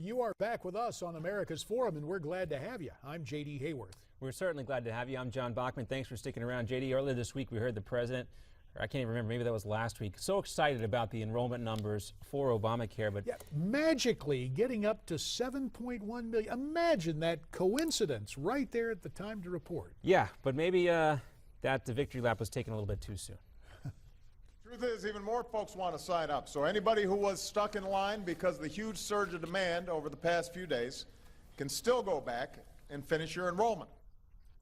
You are back with us on America's Forum, and we're glad to have you. I'm J.D. Hayworth. We're certainly glad to have you. I'm John Bachman. Thanks for sticking around. J.D., earlier this week we heard the president, or I can't even remember, maybe that was last week, so excited about the enrollment numbers for Obamacare. But yeah, magically getting up to 7.1 million. Imagine that coincidence right there at the time to report. Yeah, but maybe that the victory lap was taken a little bit too soon. Truth is, even more folks want to sign up. So anybody who was stuck in line because of the huge surge of demand over the past few days can still go back and finish your enrollment.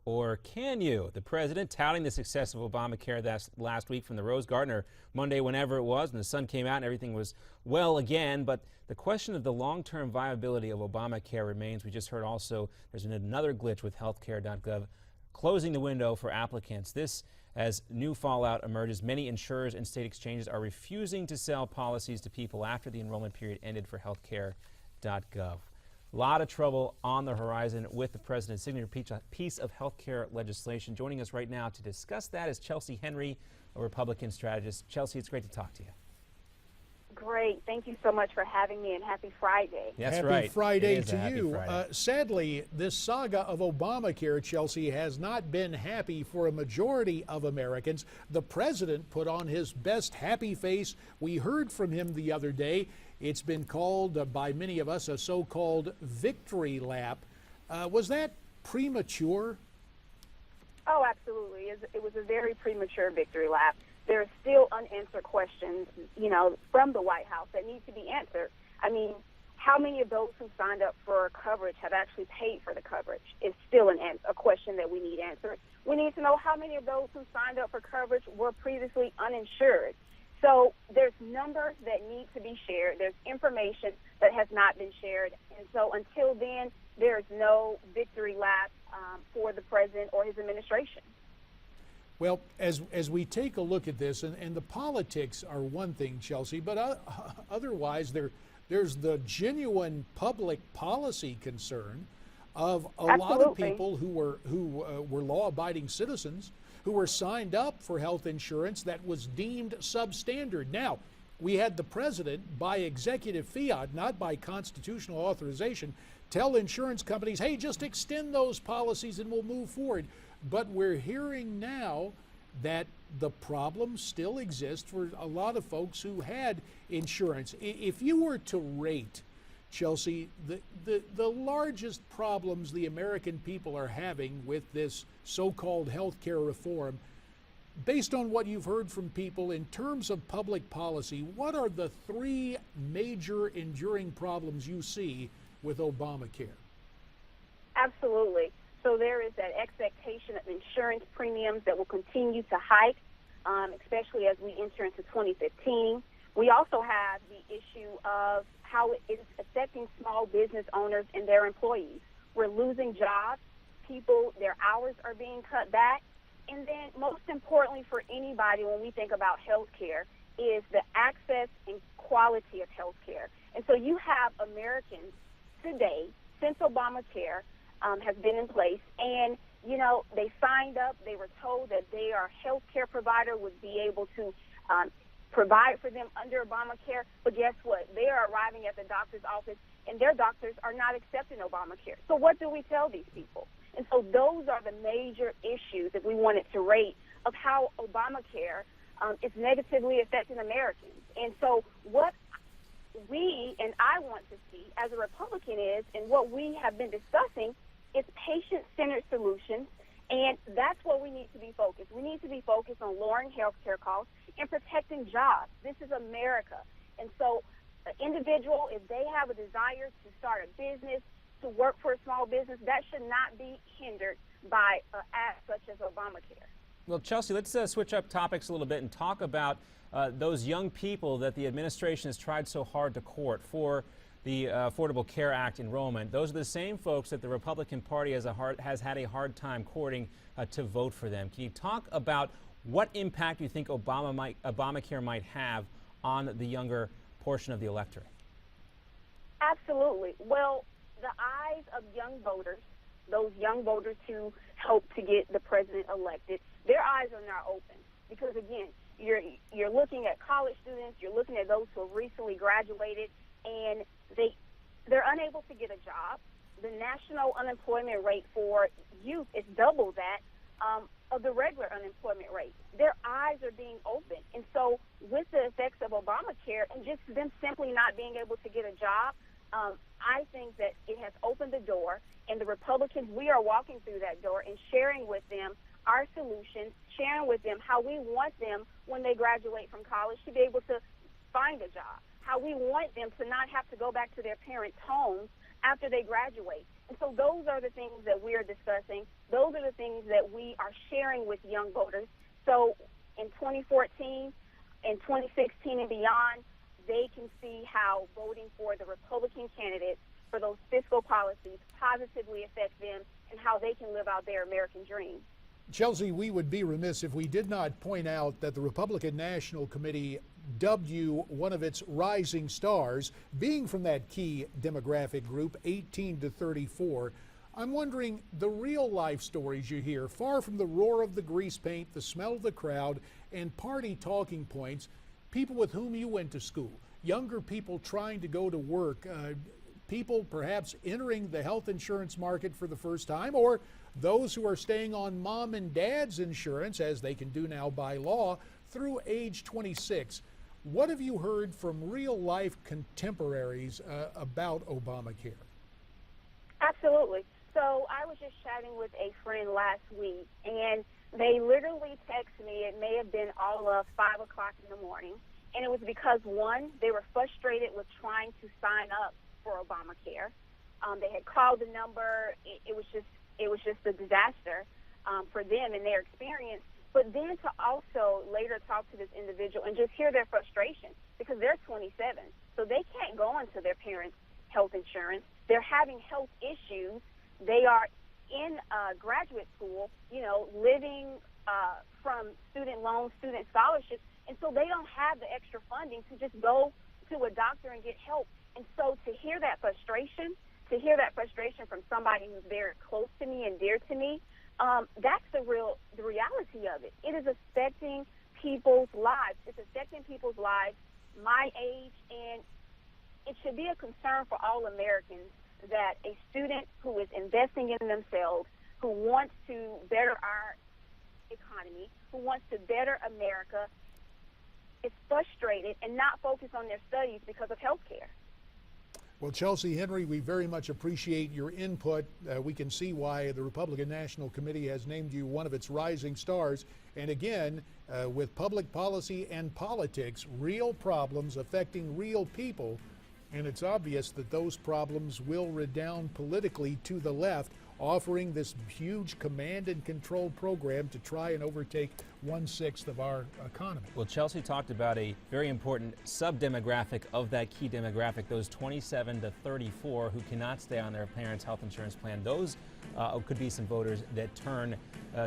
Or can you? The president touting the success of Obamacare last week from the Rose Garden, or Monday, whenever it was, and the sun came out and everything was well again. But the question of the long-term viability of Obamacare remains. We just heard also there's been another glitch with healthcare.gov closing the window for applicants. This as new fallout emerges. Many insurers and state exchanges are refusing to sell policies to people after the enrollment period ended for healthcare.gov. A lot of trouble on the horizon with the president's signature piece of health care legislation. Joining us right now to discuss that is Chelsi Henry, a Republican strategist. Chelsi, it's great to talk to you. Great. Thank you so much for having me, and happy Friday. That's happy right. Friday to happy you. Friday. Sadly, this saga of Obamacare, Chelsi, has not been happy for a majority of Americans. The president put on his best happy face. We heard from him the other day. It's been called by many of us a so-called victory lap. Was that premature? Oh, absolutely. It was a very premature victory lap. There are still unanswered questions, from the White House that need to be answered. I mean, how many of those who signed up for coverage have actually paid for the coverage is still a question that we need answered. We need to know how many of those who signed up for coverage were previously uninsured. So there's numbers that need to be shared. There's information that has not been shared. And so until then, there's no victory lap for the president or his administration. Well, as we take a look at this, and the politics are one thing, Chelsi, but otherwise there's the genuine public policy concern of a lot of people who were law-abiding citizens who were signed up for health insurance that was deemed substandard. Now, we had the president, by executive fiat, not by constitutional authorization, tell insurance companies, hey, just extend those policies and we'll move forward. But we're hearing now that the problem still exists for a lot of folks who had insurance. If you were to rate, Chelsi, the largest problems the American people are having with this so-called health care reform, based on what you've heard from people in terms of public policy, what are the three major enduring problems you see with Obamacare? Absolutely. So there is that expectation of insurance premiums that will continue to hike, especially as we enter into 2015. We also have the issue of how it is affecting small business owners and their employees. We're losing jobs. People, their hours are being cut back. And then most importantly for anybody when we think about health care is the access and quality of health care. And so you have Americans today, since Obamacare has been in place, and they signed up, they were told that their health care provider would be able to provide for them under Obamacare, but guess what? They are arriving at the doctor's office and their doctors are not accepting Obamacare. So what do we tell these people? And so those are the major issues, if we wanted to rate, of how Obamacare is negatively affecting Americans. And so what we and I want to see as a Republican is, and what we have been discussing, is patient-centered solutions, and that's what we need to be focused. We need to be focused on lowering health care costs and protecting jobs. This is America. And so an individual, if they have a desire to start a business, to work for a small business, that should not be hindered by acts such as Obamacare. Well, Chelsi, let's switch up topics a little bit and talk about those young people that the administration has tried so hard to court for the Affordable Care Act enrollment. Those are the same folks that the Republican Party has had a hard time courting to vote for them. Can you talk about what impact you think Obamacare might have on the younger portion of the electorate? Absolutely. Well, the eyes of young voters, those young voters who hope to get the president elected, their eyes are now open. Because again, you're looking at college students, you're looking at those who have recently graduated, and they're unable able to get a job. The national unemployment rate for youth is double that of the regular unemployment rate. Their eyes are being opened. And so with the effects of Obamacare and just them simply not being able to get a job, I think that it has opened the door, and the Republicans, we are walking through that door and sharing with them our solutions, sharing with them how we want them when they graduate from college to be able to find a job, how we want them to not have to go back to their parents' homes after they graduate. And so those are the things that we are discussing. Those are the things that we are sharing with young voters. So in 2014, in 2016 and beyond, they can see how voting for the Republican candidates for those fiscal policies positively affect them and how they can live out their American dream. Chelsi, we would be remiss if we did not point out that the Republican National Committee dubbed you one of its rising stars, being from that key demographic group, 18 to 34. I'm wondering, the real life stories you hear, far from the roar of the grease paint, the smell of the crowd, and party talking points, people with whom you went to school, younger people trying to go to work, people perhaps entering the health insurance market for the first time, or those who are staying on mom and dad's insurance, as they can do now by law, through age 26. What have you heard from real life contemporaries about Obamacare? Absolutely. So I was just chatting with a friend last week, and they literally texted me. It may have been all of 5 o'clock in the morning, and it was because, one, they were frustrated with trying to sign up for Obamacare. They had called the number. It was just a disaster for them and their experience. But then to also later talk to this individual and just hear their frustration, because they're 27, so they can't go into their parents' health insurance. They're having health issues. They are in graduate school, living from student loans, student scholarships, and so they don't have the extra funding to just go to a doctor and get help. And so to hear that frustration from somebody who's very close to me and dear to me, that's the reality of it. It is affecting people's lives. It's affecting people's lives my age, and it should be a concern for all Americans that a student who is investing in themselves, who wants to better our economy, who wants to better America, is frustrated and not focused on their studies because of health care. Well, Chelsi Henry, we very much appreciate your input. We can see why the Republican National Committee has named you one of its rising stars. And again, with public policy and politics, real problems affecting real people, and it's obvious that those problems will redound politically to the left, offering this huge command and control program to try and overtake 1/6 of our economy. Well, Chelsi talked about a very important sub-demographic of that key demographic, those 27 to 34 who cannot stay on their parents' health insurance plan. Those could be some voters that turn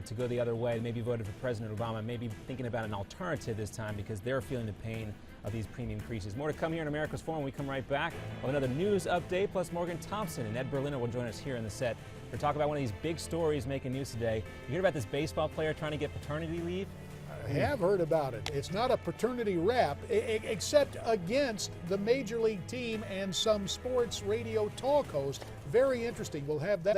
to go the other way, maybe voted for President Obama, maybe thinking about an alternative this time because they're feeling the pain of these premium increases. More to come here in America's Forum when we come right back with another news update, plus Morgan Thompson and Ed Berliner will join us here in the set to talk about one of these big stories making news today. You heard about this baseball player trying to get paternity leave? I have heard about it. It's not a paternity rap, except against the major league team and some sports radio talk host. Very interesting. We'll have that